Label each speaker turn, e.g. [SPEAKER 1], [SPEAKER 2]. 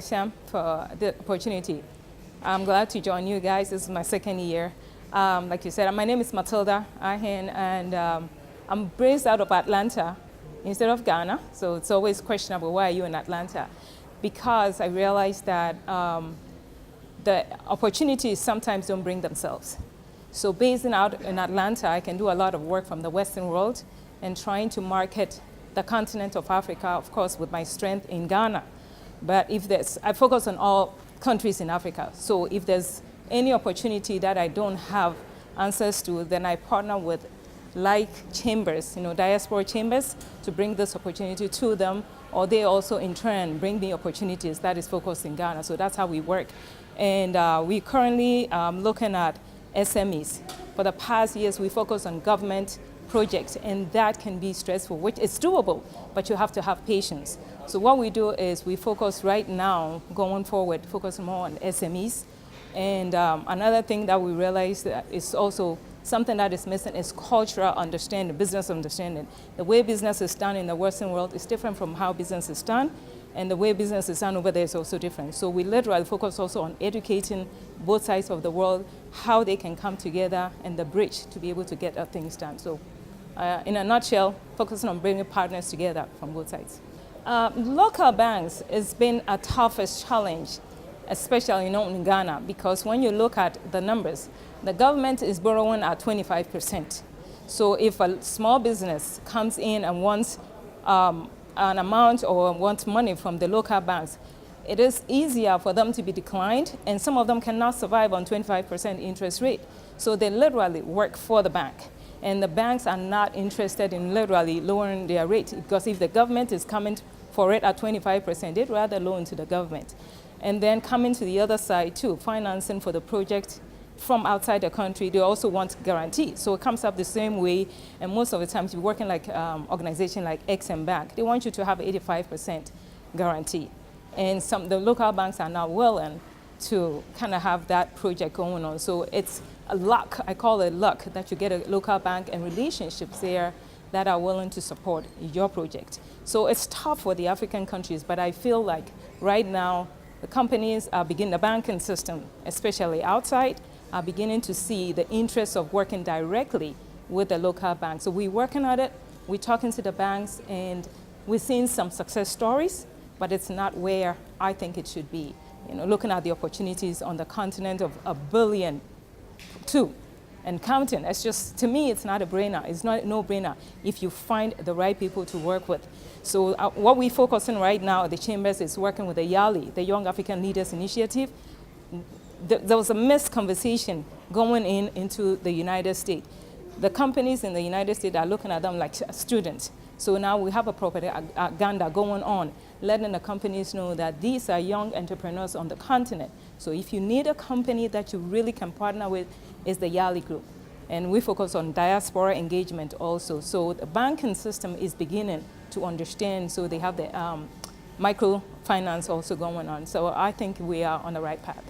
[SPEAKER 1] Sham, for the opportunity. I'm glad to join you guys. This is my second year. Like you said, my name is Matilda Arhin, and I'm based out of Atlanta instead of Ghana. So it's always questionable, why are you in Atlanta? Because I realized that the opportunities sometimes don't bring themselves. So basing out in Atlanta, I can do a lot of work from the Western world and trying to market the continent of Africa, of course, with my strength in Ghana. But I focus on all countries in Africa. So if there's any opportunity that I don't have answers to, then I partner with like chambers, diaspora chambers, to bring this opportunity to them, or they also in turn bring me opportunities that is focused in Ghana. So that's how we work. And we currently looking at SMEs. For the past years, we focus on government projects, and that can be stressful, which is doable, but you have to have patience. So what we do is we focus right now, going forward, focus more on SMEs. And another thing that we realize that is also something that is missing is cultural understanding, business understanding. The way business is done in the Western world is different from how business is done, and the way business is done over there is also different. So we literally focus also on educating both sides of the world, how they can come together and the bridge to be able to get things done. So in a nutshell, focusing on bringing partners together from both sides. Local banks has been a toughest challenge, especially in Ghana, because when you look at the numbers, the government is borrowing at 25%. So if a small business comes in and wants an amount or wants money from the local banks, it is easier for them to be declined, and some of them cannot survive on 25% interest rate. So they literally work for the bank. And the banks are not interested in literally lowering their rate, because if the government is coming for it at 25%, they'd rather loan to the government. And then coming to the other side too, financing for the project from outside the country, they also want guarantee. So it comes up the same way, and most of the times you're working like organization like XM Bank, they want you to have 85% guarantee. And the local banks are not willing to kind of have that project going on. So it's a luck, I call it luck, that you get a local bank and relationships there that are willing to support your project. So it's tough for the African countries, but I feel like right now the companies are beginning, the banking system, especially outside, are beginning to see the interest of working directly with the local banks. So we're working on it, we're talking to the banks, and we're seeing some success stories, but it's not where I think it should be. Looking at the opportunities on the continent of 1 billion, 2, and counting. It's just, to me, it's not a brainer. It's not a no-brainer if you find the right people to work with. So what we focus on right now at the Chambers is working with the YALI, the Young African Leaders Initiative. There was a missed conversation going into the United States. The companies in the United States are looking at them like students. So now we have a propaganda going on, letting the companies know that these are young entrepreneurs on the continent. So if you need a company that you really can partner with, is the YALI group. And we focus on diaspora engagement also. So the banking system is beginning to understand, so they have the microfinance also going on. So I think we are on the right path.